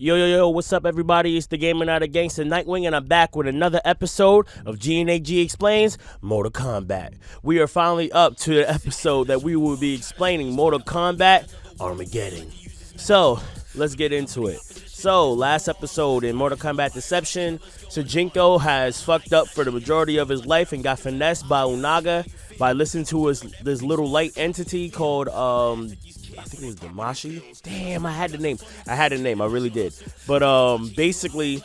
Yo, what's up, everybody? It's the Gamer Not a Gangster Nightwing, and I'm back with another episode of GNAG Explains Mortal Kombat. We are finally up to the episode that we will be explaining Mortal Kombat Armageddon. So, let's get into it. So, last episode in Mortal Kombat Deception, Sujinko has fucked up for the majority of his life and got finessed by Unaga by listening to this little light entity called, I think it was Damashi. Damn, I had the name. I really did. But basically,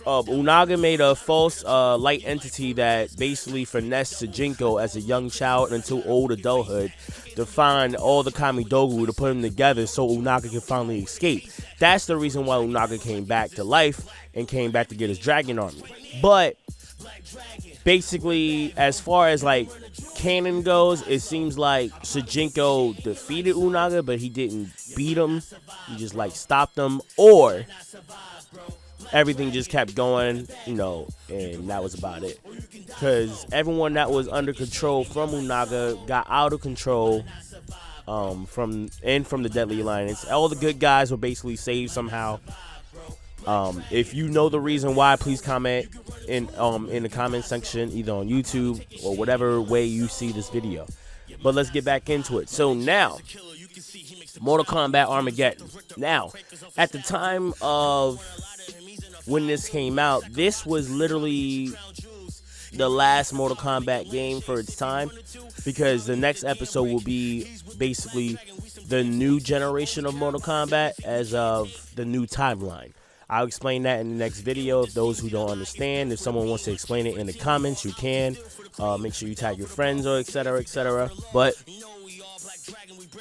Unaga made a false light entity that basically finessed Sujinko as a young child until old adulthood to find all the Kamidogu to put them together so Unaga could finally escape. That's the reason why Unaga came back to life and came back to get his dragon army. But basically, as far as like canon goes, it seems like Sujinko defeated Unaga, but he didn't beat him. He just like stopped him, or everything just kept going, and that was about it. Because everyone that was under control from Unaga got out of control from the Deadly Alliance. All the good guys were basically saved somehow. If you know the reason why, please comment in the comment section, either on YouTube or whatever way you see this video. But let's get back into it. So now, Mortal Kombat Armageddon. Now, at the time of when this came out, this was literally the last Mortal Kombat game for its time, because the next episode will be basically the new generation of Mortal Kombat as of the new timeline. I'll explain that in the next video. If those who don't understand, if someone wants to explain it in the comments, you can. Make sure you tag your friends or etc. etc. But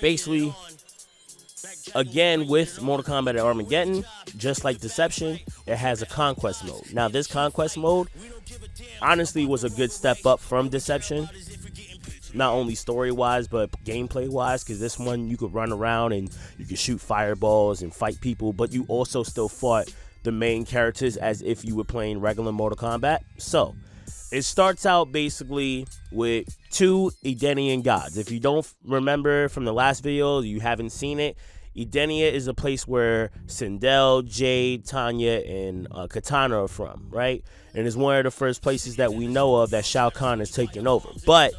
basically, again, with Mortal Kombat Armageddon, just like Deception, it has a conquest mode. Now, this conquest mode honestly was a good step up from Deception. Not only story-wise, but gameplay-wise, because this one you could run around and you could shoot fireballs and fight people, but you also still fought the main characters as if you were playing regular Mortal Kombat. So, it starts out basically with two Edenian gods. If you don't remember from the last video, you haven't seen it, Edenia is a place where Sindel, Jade, Tanya, and Katana are from, right? And it's one of the first places that we know of that Shao Kahn is taking over. But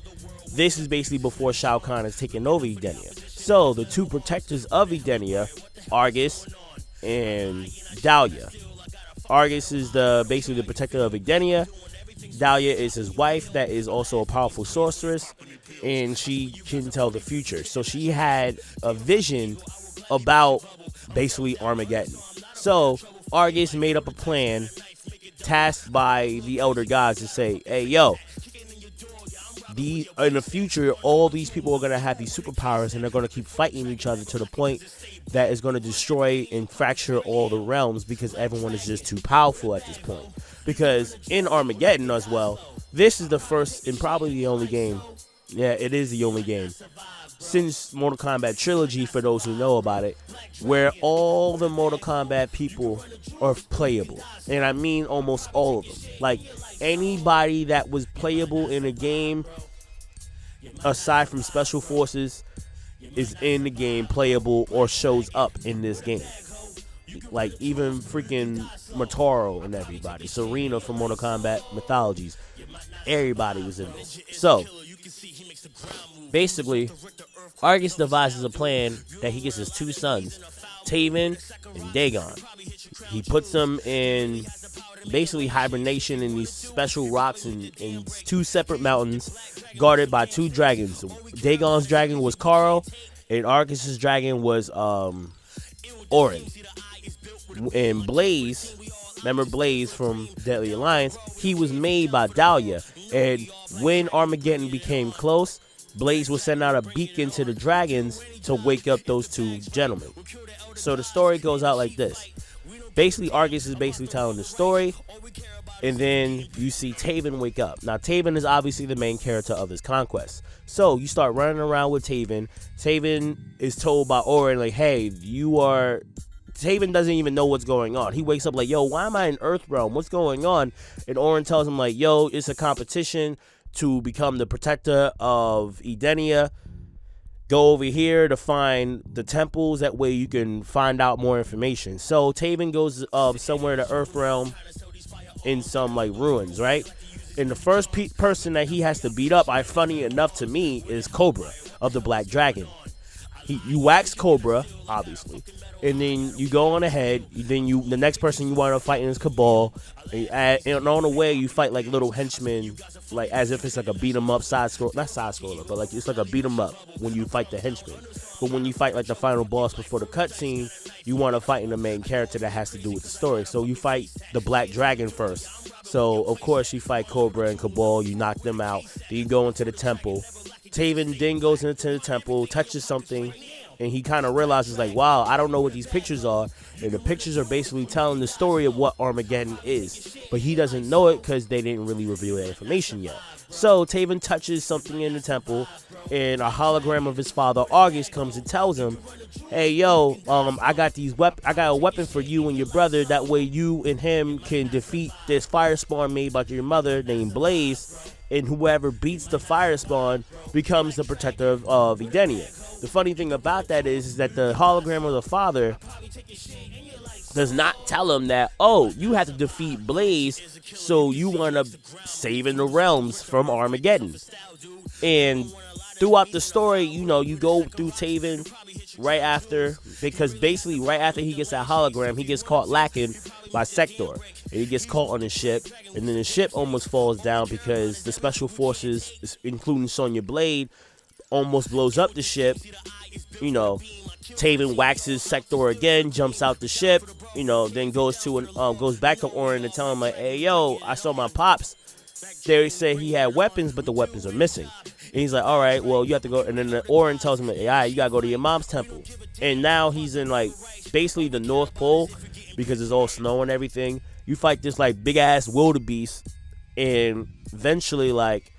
this is basically before Shao Kahn has taken over Edenia. So the two protectors of Edenia, Argus and Dahlia. Argus is basically the protector of Edenia. Dahlia is his wife that is also a powerful sorceress, and she can tell the future. So she had a vision about basically Armageddon. So Argus made up a plan tasked by the elder gods to say, hey, yo, in the future, all these people are going to have these superpowers, and they're going to keep fighting each other to the point that is going to destroy and fracture all the realms, because everyone is just too powerful at this point. Because in Armageddon as well, this is the first and probably the only game, yeah, it is the only game, since Mortal Kombat Trilogy, for those who know about it, where all the Mortal Kombat people are playable. And I mean almost all of them. Like, anybody that was playable in a game, aside from Special Forces, is in the game playable or shows up in this game. Like, even freaking Motaro and everybody. Serena from Mortal Kombat Mythologies. Everybody was in this. So, basically, Argus devises a plan that he gets his two sons, Taven and Dagon. He puts them in basically hibernation in these special rocks in two separate mountains, guarded by two dragons. Dagon's dragon was Karl, and Argus's dragon was Orin. And Blaze, remember Blaze from Deadly Alliance, he was made by Dahlia. And when Armageddon became close, Blaze will send out a beacon to the dragons to wake up those two gentlemen. So the story goes out like this. Basically, Argus is basically telling the story, and then you see Taven wake up. Now, Taven is obviously the main character of this conquest. So you start running around with Taven. Taven is told by Orin, like, hey, Taven doesn't even know what's going on. He wakes up like, yo, why am I in Earthrealm? What's going on? And Orin tells him, like, yo, it's a competition to become the protector of Edenia. go over here to find the temples. That way you can find out more information. So Taven goes somewhere in the Earth realm in some like ruins, right? And the first person that he has to beat up, funny enough to me, is Cobra of the Black Dragon. You wax Cobra, obviously, and then you go on ahead. Then the next person you want to fight is Cabal, and on the way you fight like little henchmen, like as if it's like a beat 'em up not side scroller, but like it's like a beat 'em up when you fight the henchmen. But when you fight like the final boss before the cutscene, you want to fight in the main character that has to do with the story. So you fight the Black Dragon first. So of course you fight Cobra and Cabal. You knock them out. Then you go into the temple. Taven then goes into the temple, touches something, and he kind of realizes like, wow, I don't know what these pictures are. And the pictures are basically telling the story of what Armageddon is. But he doesn't know it because they didn't really reveal that information yet. So Taven touches something in the temple, and a hologram of his father, August, comes and tells him, hey, yo, I got a weapon for you and your brother. That way you and him can defeat this firespawn made by your mother named Blaze. And whoever beats the firespawn becomes the protector of Edenia. The funny thing about that is that the hologram of the father does not tell him that, oh, you have to defeat Blaze, so you want to saving the realms from Armageddon. And throughout the story, you go through Taven right after, because basically right after he gets that hologram, he gets caught lacking by Sector. And he gets caught on his ship, and then the ship almost falls down because the special forces, including Sonya Blade, almost blows up the ship. Taven waxes Sector again, jumps out the ship, then goes back to Orin to tell him like, hey, yo, I saw my pops. They say he had weapons, but the weapons are missing. And he's like, all right, well, you have to go. And then the Orin tells him, hey, all right, you got to go to your mom's temple. And now he's in like basically the North Pole because it's all snow and everything. You fight this like big ass wildebeest, and eventually, like,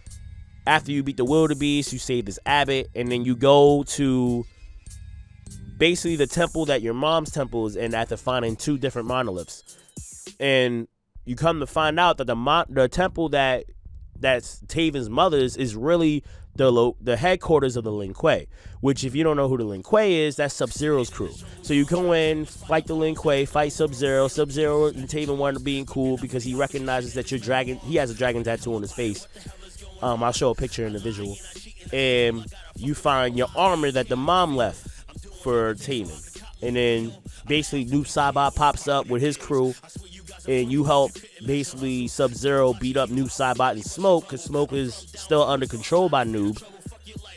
after you beat the wildebeest, you save this abbot, and then you go to basically the temple that your mom's temple is in after finding 2 different monoliths. And you come to find out that the temple that's Taven's mother's is really the headquarters of the Lin Kuei, which, if you don't know who the Lin Kuei is, that's Sub-Zero's crew. So you go in, fight the Lin Kuei, fight Sub-Zero. Sub-Zero and Taven wind up being cool because he recognizes that he has a dragon tattoo on his face. I'll show a picture in the visual. And you find your armor that the mom left for Taven. And then basically Noob Saibot pops up with his crew, and you help basically Sub-Zero beat up Noob Saibot and Smoke, because Smoke is still under control by Noob.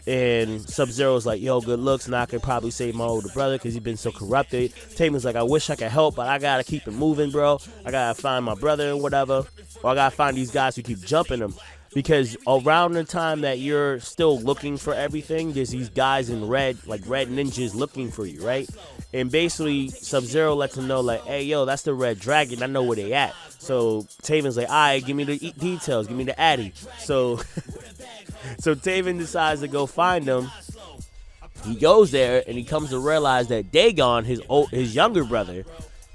And Sub-Zero's like, yo, good looks, and I could probably save my older brother because he's been so corrupted. Taven's like, I wish I could help, but I gotta keep it moving, bro. I gotta find my brother and whatever. Or I gotta find these guys who keep jumping him. Because around the time that you're still looking for everything, there's these guys in red, like red ninjas looking for you, right? And basically, Sub-Zero lets him know, like, hey, yo, that's the red dragon. I know where they at. So Taven's like, all right, give me the details. Give me the addy. So Taven decides to go find them. He goes there, and he comes to realize that Dagon, his younger brother,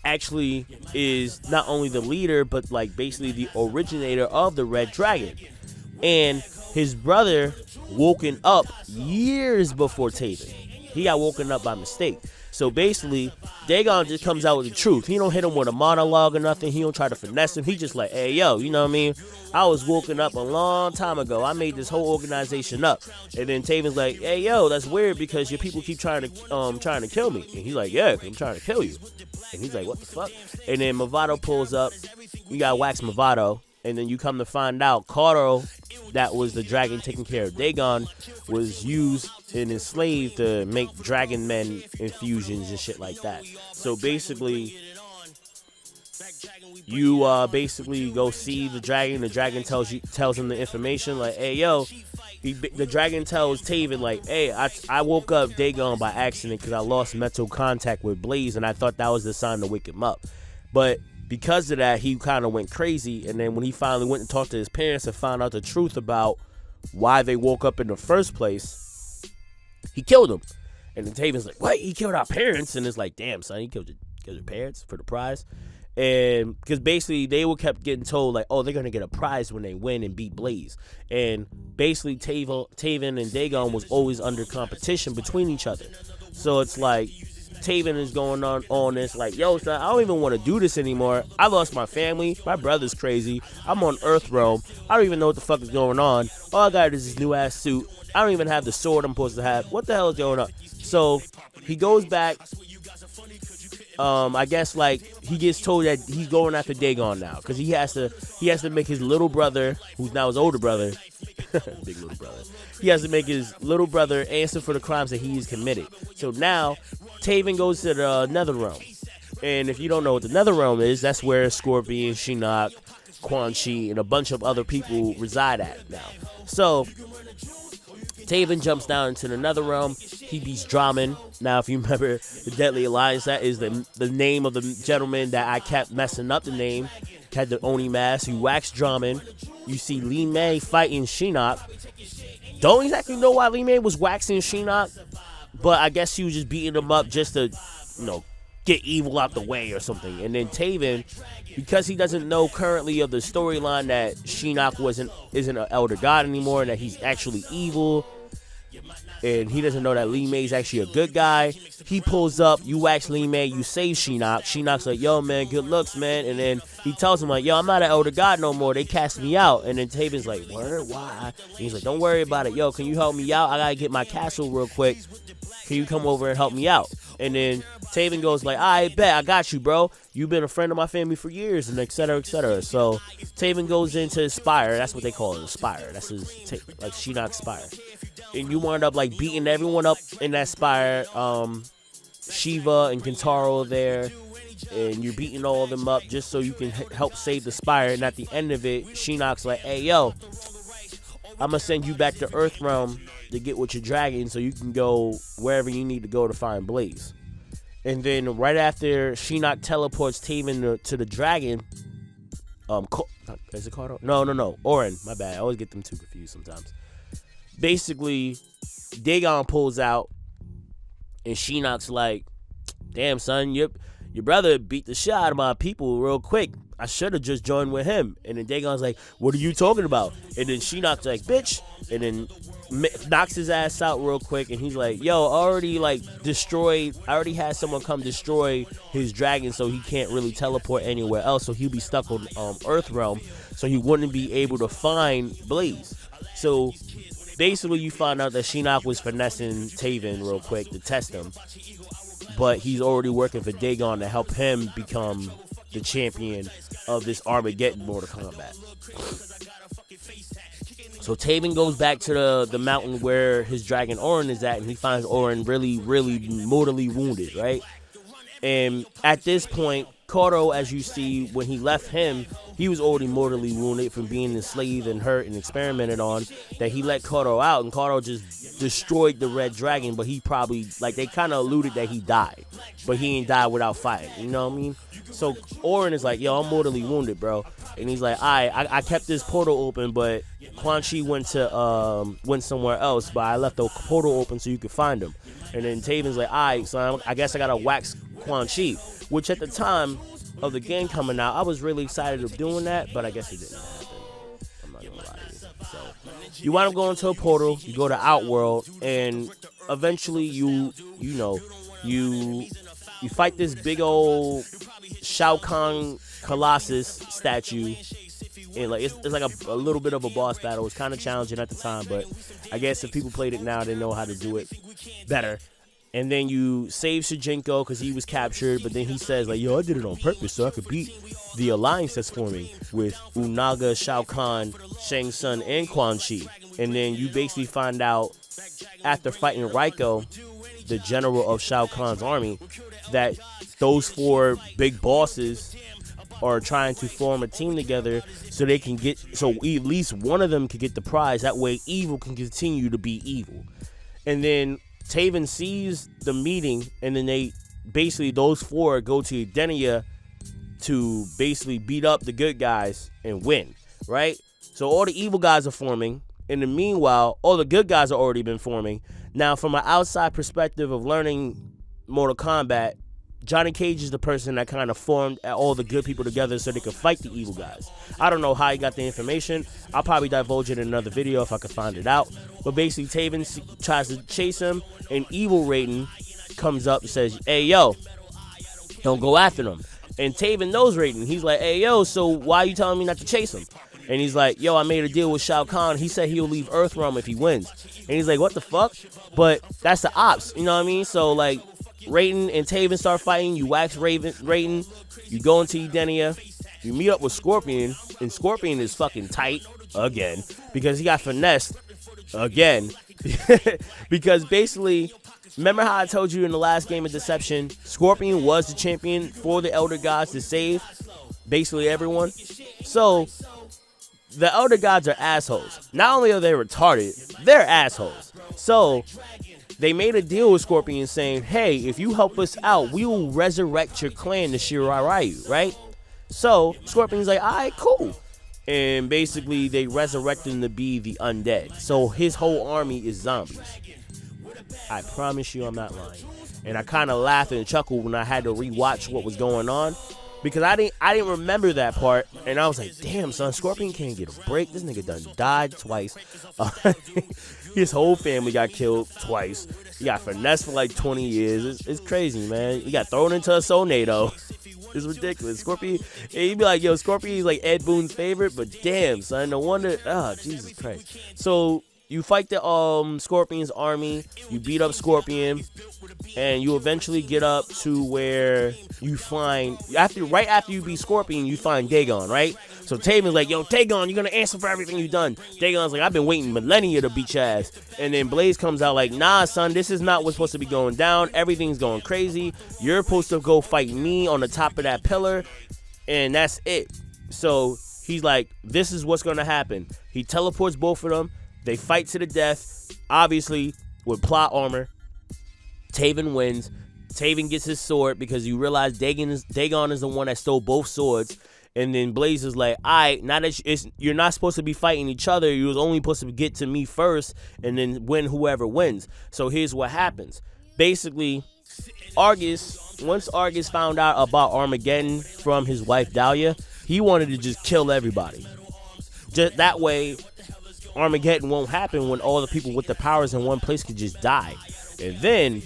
actually is not only the leader, but like basically the originator of the red dragon. And his brother woken up years before Taven. He got woken up by mistake. So basically, Dagon just comes out with the truth. He don't hit him with a monologue or nothing. He don't try to finesse him. He just like, hey, yo, you know what I mean? I was woken up a long time ago. I made this whole organization up. And then Taven's like, hey, yo, that's weird because your people keep trying to kill me. And he's like, yeah, I'm trying to kill you. And he's like, what the fuck? And then Movado pulls up. You got wax Movado. And then you come to find out Karo, that was the dragon taking care of Dagon, was used and enslaved to make dragon men infusions and shit like that. So basically, you basically go see the dragon. The dragon tells him the information, like, hey, yo. The dragon tells Taven, like, hey, I woke up Dagon by accident because I lost mental contact with Blaze, and I thought that was the sign to wake him up. But because of that, he kind of went crazy. And then when he finally went and talked to his parents and found out the truth about why they woke up in the first place, he killed them. And then Taven's like, what? He killed our parents? And it's like, damn, son, he killed your parents for the prize? And because basically they were kept getting told like, oh, they're gonna get a prize when they win and beat Blaze. And basically Taven and Dagon was always under competition between each other. So it's like Taven is going on this like, yo, son, I don't even want to do this anymore. I lost my family. My brother's crazy. I'm on Earthrealm. I don't even know what the fuck is going on. All I got is this new ass suit. I don't even have the sword I'm supposed to have. What the hell is going on? So he goes back. I guess like he gets told that he's going after Dagon now because he has to make his little brother, who's now his older brother, big little brother. He has to make his little brother answer for the crimes that he's committed. So now Taven goes to the Netherrealm, and if you don't know what the Netherrealm is, that's where Scorpion, Shinnok, Quan Chi, and a bunch of other people reside at now. So Taven jumps down into the Netherrealm. He beats Draman. Now, if you remember the Deadly Alliance, that is the name of the gentleman that I kept messing up the name. Had the Oni mask. He waxed Draman. You see Li Mei fighting Shinnok. Don't exactly know why Li Mei was waxing Shinnok, but I guess he was just beating him up just to, get evil out the way or something. And then Taven, because he doesn't know currently of the storyline that Shinnok isn't an elder god anymore, and that he's actually evil, and he doesn't know that Li Mei's actually a good guy, he pulls up, you wax Li Mei, you save Shinnok. Shinnok's like, yo, man, good looks, man. And then he tells him, like, yo, I'm not an elder god no more. They cast me out. And then Taven's like, word, why? And he's like, don't worry about it. Yo, can you help me out? I gotta get my castle real quick. Can you come over and help me out? And then Taven goes like, I bet, I got you, bro. You've been a friend of my family for years, and et cetera, et cetera. So Taven goes into his spire. That's what they call it, a spire. That's his, like, Shinnok's spire. And you wind up, like, beating everyone up in that spire. Shiva and Kentaro there. And you're beating all of them up just so you can help save the spire. And at the end of it, Shinnok's like, hey, yo, I'm going to send you back to Earthrealm to get with your dragon so you can go wherever you need to go to find Blaze. And then right after Shinnok teleports Taven to the dragon, is it called? No, Orin, my bad. I always get them two confused sometimes. Basically, Dagon pulls out, and Shinnok's like, damn, son, your brother beat the shit out of my people real quick. I should have just joined with him. And then Dagon's like, what are you talking about? And then Shinnok's like, bitch. And then knocks his ass out real quick. And he's like, yo, I already had someone come destroy his dragon so he can't really teleport anywhere else. So he'll be stuck on Earthrealm. So he wouldn't be able to find Blaze. So basically you find out that Shinnok was finessing Taven real quick to test him. But he's already working for Dagon to help him become the champion of this Armageddon Mortal Kombat. So Taven goes back to the mountain where his dragon Orin is at, and he finds Orin really, really mortally wounded, right? And at this point, Koro, as you see, when he left him, he was already mortally wounded from being enslaved and hurt and experimented on, that he let Koro out, and Koro just destroyed the red dragon, but he probably, like, they kind of alluded that he died, but he ain't died without fighting, you know what I mean? So Orin is like, yo, I'm mortally wounded, bro. And he's like, I kept this portal open, but Quan Chi went somewhere else, but I left the portal open so you could find him. And then Taven's like, alright, so I guess I gotta wax Quan Chi, which at the time of the game coming out, I was really excited of doing that, but I guess it didn't happen. I'm not gonna lie to you. So you wind up going to a portal, you go to Outworld, and eventually you fight this big old Shao Kahn Colossus statue, and like it's like a little bit of a boss battle. It's kind of challenging at the time, but I guess if people played it now, they know how to do it better. And then you save Shujinko because he was captured, but then he says like, yo, I did it on purpose so I could beat the alliance that's forming with Unaga, Shao Kahn, Shang Tsung, and Quan Chi. And then you basically find out after fighting Raiko, the general of Shao Kahn's army, that those four big bosses are trying to form a team together so they can so at least one of them can get the prize. That way evil can continue to be evil. And then Taven sees the meeting, and then those four go to Edenia to basically beat up the good guys and win, right? So all the evil guys are forming. In the meanwhile, all the good guys have already been forming. Now, from an outside perspective of learning Mortal Kombat, Johnny Cage is the person that kind of formed all the good people together so they could fight the evil guys. I don't know how he got the information. I'll probably divulge it in another video if I can find it out. But basically, Taven tries to chase him, and Evil Raiden comes up and says, hey, yo, don't go after him. And Taven knows Raiden. He's like, hey, yo, so why are you telling me not to chase him? And he's like, yo, I made a deal with Shao Kahn. He said he'll leave Earthrealm if he wins. And he's like, what the fuck? But that's the ops, you know what I mean? So, like, Raiden and Taven start fighting. You wax Raiden. You go into Edenia. You meet up with Scorpion. And Scorpion is fucking tight again. Because he got finessed again. Because basically, remember how I told you in the last game of Deception, Scorpion was the champion for the Elder Gods to save basically everyone. So the Elder Gods are assholes. Not only are they retarded, they're assholes. So they made a deal with Scorpion saying, hey, if you help us out, we will resurrect your clan to Shiraiyu, right? So Scorpion's like, all right, cool. And basically they resurrect him to be the undead. So his whole army is zombies. I promise you I'm not lying. And I kind of laughed and chuckled when I had to rewatch what was going on. Because I didn't remember that part, and I was like, damn, son, Scorpion can't get a break. This nigga done died twice. His whole family got killed twice. He got finessed for like 20 years. It's crazy, man. He got thrown into a Soulnado. It's ridiculous. Scorpion, he'd be like, yo, Scorpion's like Ed Boon's favorite, but damn, son, no wonder. Oh, Jesus Christ. So you fight the Scorpion's army. You beat up Scorpion. And you eventually get up to where you find, right after you beat Scorpion, you find Dagon, right? So Taven's like, yo, Dagon, you're going to answer for everything you've done. Dagon's like, I've been waiting millennia to beat your ass. And then Blaze comes out like, nah, son, this is not what's supposed to be going down. Everything's going crazy. You're supposed to go fight me on the top of that pillar. And that's it. So he's like, this is what's going to happen. He teleports both of them. They fight to the death, obviously, with plot armor. Taven wins. Taven gets his sword because you realize Dagon is the one that stole both swords. And then Blaze is like, all right, now that you're not supposed to be fighting each other. You was only supposed to get to me first and then win whoever wins. So here's what happens. Basically, once Argus found out about Armageddon from his wife Dahlia, he wanted to just kill everybody. Just that way, Armageddon won't happen when all the people with the powers in one place could just die. And then,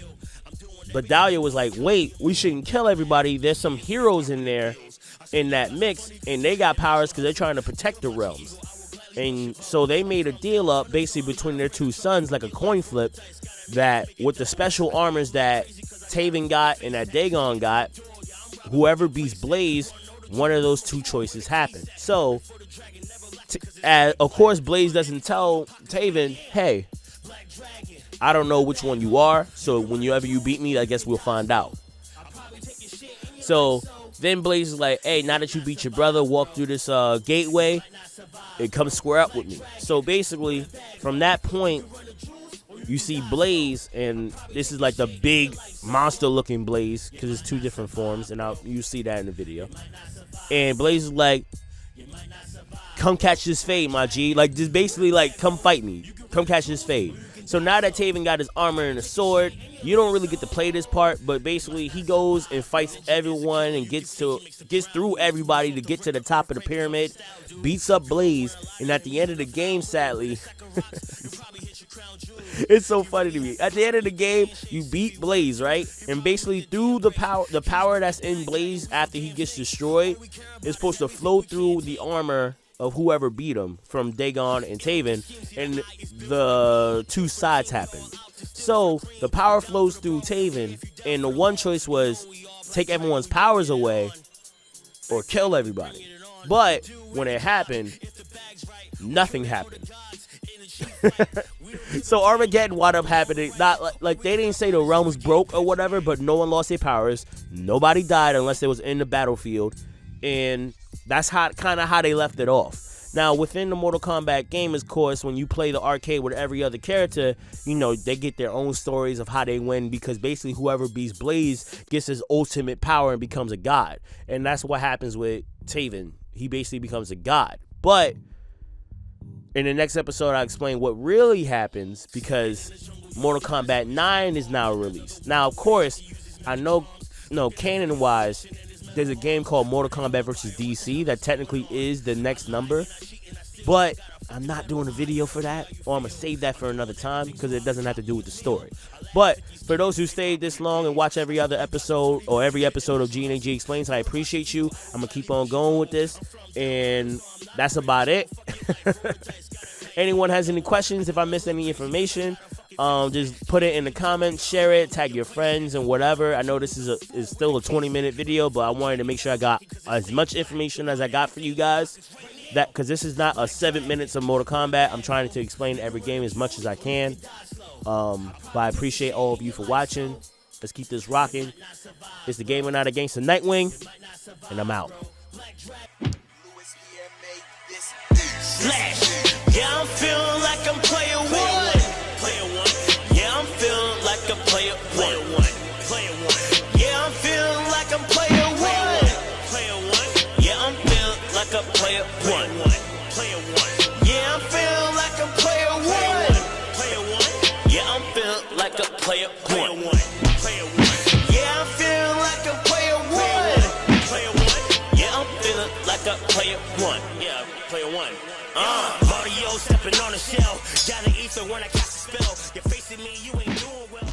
but Dahlia was like, wait, we shouldn't kill everybody. There's some heroes in there in that mix, and they got powers because they're trying to protect the realms. And so they made a deal up basically between their two sons, like a coin flip, that with the special armors that Taven got and that Dagon got, whoever beats Blaze, one of those two choices happened. So, of course, Blaze doesn't tell Taven, hey, I don't know which one you are, so whenever you beat me, I guess we'll find out. So then Blaze is like, hey, now that you beat your brother, walk through this gateway and come square up with me. So basically, from that point, you see Blaze, and this is like the big monster-looking Blaze, because it's two different forms, and you see that in the video. And Blaze is like, come catch this fade, my G. Like, just basically like, come fight me. Come catch this fade. So now that Taven got his armor and a sword, you don't really get to play this part, but basically he goes and fights everyone and gets through everybody to get to the top of the pyramid, beats up Blaze, and at the end of the game, sadly, it's so funny to me. At the end of the game, you beat Blaze, right? And basically through the power that's in Blaze after he gets destroyed is supposed to flow through the armor of whoever beat him from Dagon and Taven, and the two sides happen. So the power flows through Taven, and the one choice was take everyone's powers away or kill everybody. But when it happened, nothing happened. So Armageddon wound up happening. Not like they didn't say the realms broke or whatever, but no one lost their powers. Nobody died unless they was in the battlefield, and that's kind of how they left it off. Now, within the Mortal Kombat game, of course, when you play the arcade with every other character, you know, they get their own stories of how they win, because basically whoever beats Blaze gets his ultimate power and becomes a god. And that's what happens with Taven. He basically becomes a god. But in the next episode, I'll explain what really happens, because Mortal Kombat 9 is now released. Now, of course, I know no, canon-wise, there's a game called Mortal Kombat vs. DC that technically is the next number, but I'm not doing a video for that, or I'm going to save that for another time because it doesn't have to do with the story. But for those who stayed this long and watch every other episode or every episode of GNAG Explains, I appreciate you. I'm going to keep on going with this, and that's about it. Anyone has any questions, if I missed any information, just put it in the comments, share it, tag your friends and whatever. I know this is still a 20-minute video, but I wanted to make sure I got as much information as I got for you guys. That because this is not a 7 minutes of Mortal Kombat. I'm trying to explain every game as much as I can. But I appreciate all of you for watching. Let's keep this rocking. It's the Gamer Not Against the Nightwing, and I'm out. Yeah, I'm feeling like I'm player one. Yeah, I'm feeling like I'm player one. Yeah, I'm feeling like I'm player one. Yeah, I'm feeling like a player one. Yeah, I'm feeling like I'm player one. Yeah, I'm feeling like a player one. Yeah, I'm feeling like a player one. Yeah, I'm feeling like a player one. Yeah, player one. Mario stepping on the shell. Gather ether when I cast a spell. You're facing me, you ain't doing well.